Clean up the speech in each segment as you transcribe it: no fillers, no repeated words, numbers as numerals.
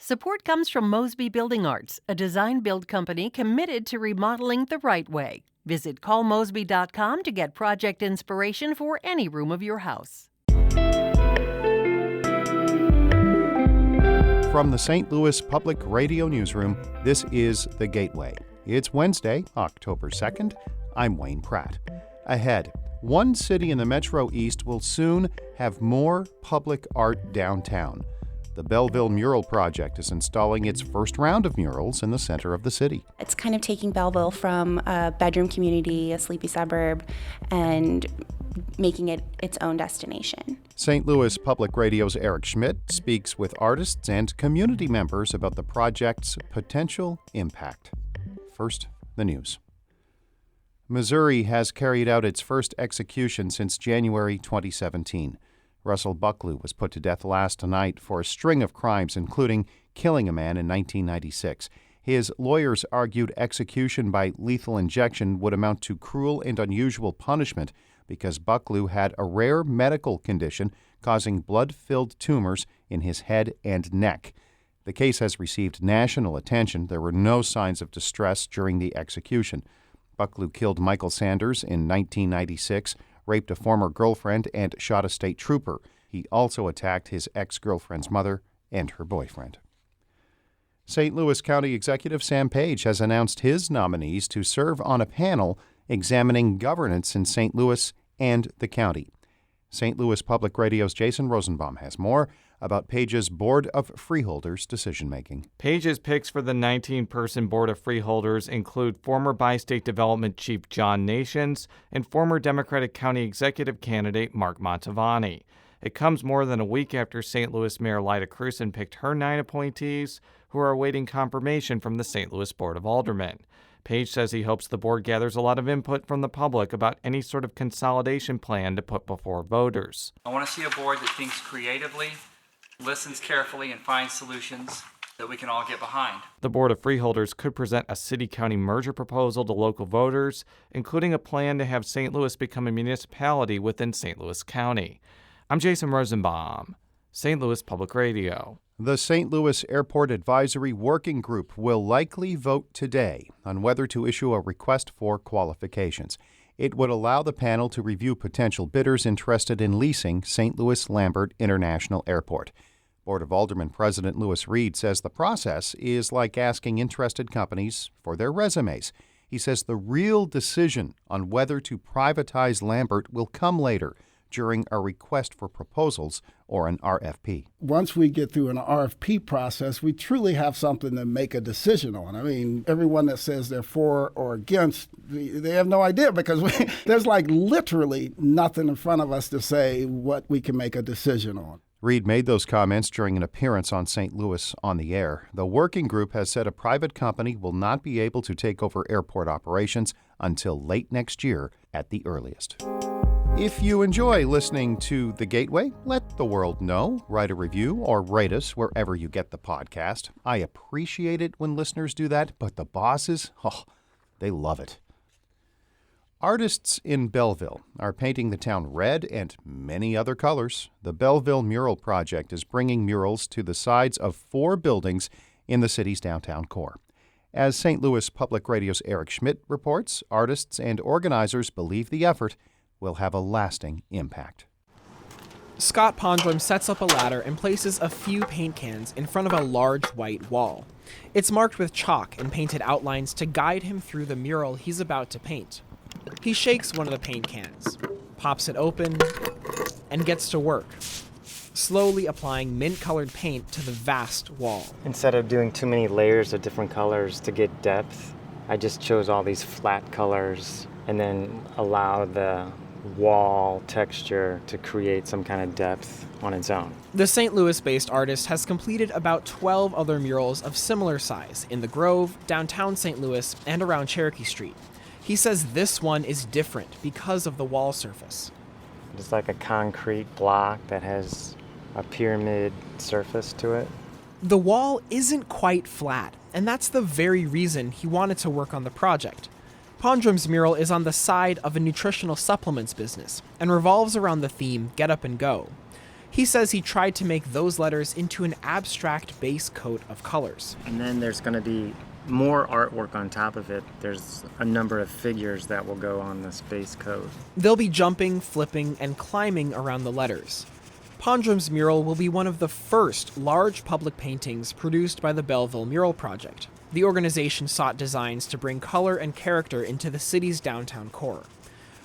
Support comes from Mosby Building Arts, a design-build company committed to remodeling the right way. Visit callmosby.com to get project inspiration for any room of your house. From the St. Louis Public Radio Newsroom, this is The Gateway. It's Wednesday, October 2nd. I'm Wayne Pratt. Ahead, one city in the Metro East will soon have more public art downtown. The Belleville Mural project is installing its first round of murals in the center of the city. It's kind of taking Belleville from a bedroom community, a sleepy suburb, and making it its own destination. St. Louis Public Radio's Eric Schmidt speaks with artists and community members about the project's potential impact. First, the news. Missouri has carried out its first execution since January 2017. Russell Bucklew was put to death last night for a string of crimes, including killing a man in 1996. His lawyers argued execution by lethal injection would amount to cruel and unusual punishment because Bucklew had a rare medical condition causing blood-filled tumors in his head and neck. The case has received national attention. There were no signs of distress during the execution. Bucklew killed Michael Sanders in 1996, raped a former girlfriend, and shot a state trooper. He also attacked his ex-girlfriend's mother and her boyfriend. St. Louis County Executive Sam Page has announced his nominees to serve on a panel examining governance in St. Louis and the county. St. Louis Public Radio's Jason Rosenbaum has more about Page's Board of Freeholders decision-making. Page's picks for the 19-person Board of Freeholders include former Bi-State Development Chief John Nations and former Democratic County Executive candidate Mark Montavani. It comes more than a week after St. Louis Mayor Lyda Krewson picked her 9 appointees, who are awaiting confirmation from the St. Louis Board of Aldermen. Page says he hopes the board gathers a lot of input from the public about any sort of consolidation plan to put before voters. I want to see a board that thinks creatively, listens carefully, and finds solutions that we can all get behind. The Board of Freeholders could present a city-county merger proposal to local voters, including a plan to have St. Louis become a municipality within St. Louis County. I'm Jason Rosenbaum, St. Louis Public Radio. The St. Louis Airport Advisory Working Group will likely vote today on whether to issue a request for qualifications. It would allow the panel to review potential bidders interested in leasing St. Louis Lambert International Airport. Board of Aldermen President Louis Reed says the process is like asking interested companies for their resumes. He says the real decision on whether to privatize Lambert will come later, during a request for proposals or an RFP. Once we get through an RFP process, we truly have something to make a decision on. I mean, everyone that says they're for or against, they have no idea because there's like literally nothing in front of us to say what we can make a decision on. Reed made those comments during an appearance on St. Louis on the Air. The working group has said a private company will not be able to take over airport operations until late next year at the earliest. If you enjoy listening to The Gateway, let the world know. Write a review or rate us wherever you get the podcast. I appreciate it when listeners do that, but the bosses, they love it. Artists in Belleville are painting the town red and many other colors. The Belleville Mural project is bringing murals to the sides of 4 buildings in the city's downtown core. As St. Louis Public Radio's Eric Schmidt reports, artists and organizers believe the effort will have a lasting impact. Scott Pondrum sets up a ladder and places a few paint cans in front of a large white wall. It's marked with chalk and painted outlines to guide him through the mural he's about to paint. He shakes one of the paint cans, pops it open, and gets to work, slowly applying mint-colored paint to the vast wall. Instead of doing too many layers of different colors to get depth, I just chose all these flat colors and then allow the wall texture to create some kind of depth on its own. The St. Louis-based artist has completed about 12 other murals of similar size in the Grove, downtown St. Louis, and around Cherokee Street. He says this one is different because of the wall surface. It's like a concrete block that has a pyramid surface to it. The wall isn't quite flat, and that's the very reason he wanted to work on the project. Pondrum's mural is on the side of a nutritional supplements business and revolves around the theme Get Up and Go. He says he tried to make those letters into an abstract base coat of colors. And then there's going to be more artwork on top of it. There's a number of figures that will go on this base coat. They'll be jumping, flipping, and climbing around the letters. Pondrum's mural will be one of the first large public paintings produced by the Belleville Mural Project. The organization sought designs to bring color and character into the city's downtown core.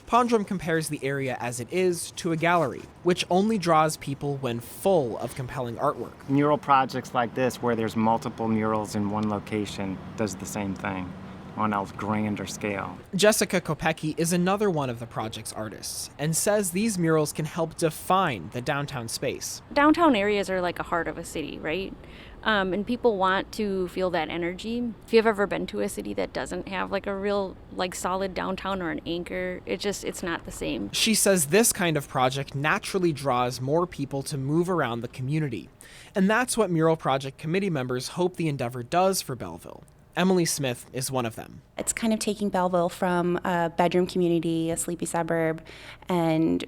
Pondrum compares the area as it is to a gallery, which only draws people when full of compelling artwork. Mural projects like this, where there's multiple murals in one location, does the same thing on a grander scale. Jessica Kopecki is another one of the project's artists and says these murals can help define the downtown space. Downtown areas are like a heart of a city, right? And people want to feel that energy. If you've ever been to a city that doesn't have like a real solid downtown or an anchor, it's not the same. She says this kind of project naturally draws more people to move around the community. And that's what Mural Project committee members hope the endeavor does for Belleville. Emily Smith is one of them. It's kind of taking Belleville from a bedroom community, a sleepy suburb, and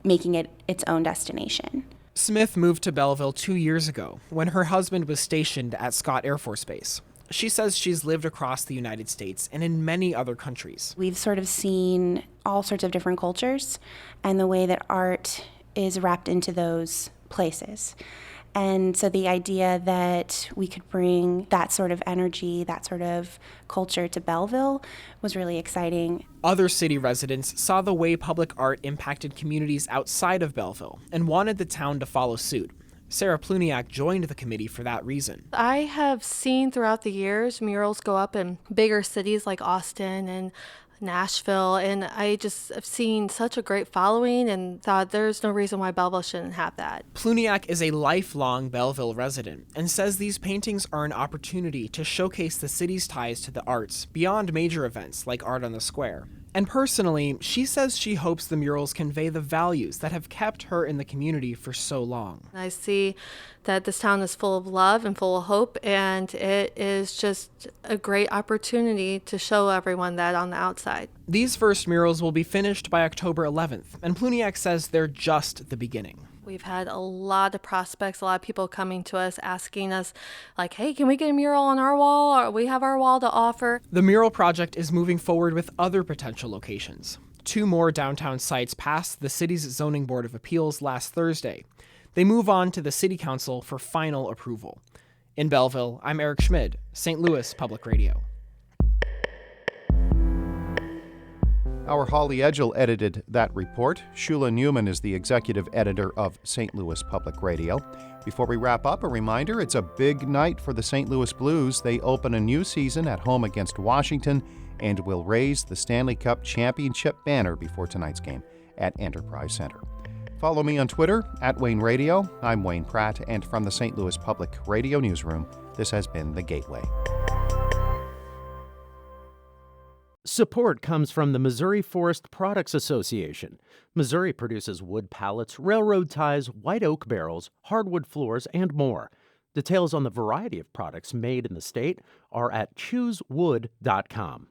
making it its own destination. Smith moved to Belleville 2 years ago when her husband was stationed at Scott Air Force Base. She says she's lived across the United States and in many other countries. We've sort of seen all sorts of different cultures and the way that art is wrapped into those places. And so the idea that we could bring that sort of energy, that sort of culture to Belleville was really exciting. Other city residents saw the way public art impacted communities outside of Belleville and wanted the town to follow suit. Sarah Pluniak joined the committee for that reason. I have seen throughout the years murals go up in bigger cities like Austin and Nashville, and I just have seen such a great following and thought there's no reason why Belleville shouldn't have that. Pluniak is a lifelong Belleville resident and says these paintings are an opportunity to showcase the city's ties to the arts beyond major events like Art on the Square. And personally, she says she hopes the murals convey the values that have kept her in the community for so long. I see that this town is full of love and full of hope, and it is just a great opportunity to show everyone that on the outside. These first murals will be finished by October 11th, and Pluniak says they're just the beginning. We've had a lot of prospects, a lot of people coming to us asking us, like, hey, can we get a mural on our wall? Or we have our wall to offer. The Mural Project is moving forward with other potential locations. 2 more downtown sites passed the city's Zoning Board of Appeals last Thursday. They move on to the City Council for final approval. In Belleville, I'm Eric Schmid, St. Louis Public Radio. Our Holly Edgell edited that report. Shula Newman is the executive editor of St. Louis Public Radio. Before we wrap up, a reminder, it's a big night for the St. Louis Blues. They open a new season at home against Washington and will raise the Stanley Cup championship banner before tonight's game at Enterprise Center. Follow me on Twitter, @Wayne Radio. I'm Wayne Pratt, and from the St. Louis Public Radio Newsroom, this has been The Gateway. Support comes from the Missouri Forest Products Association. Missouri produces wood pallets, railroad ties, white oak barrels, hardwood floors, and more. Details on the variety of products made in the state are at choosewood.com.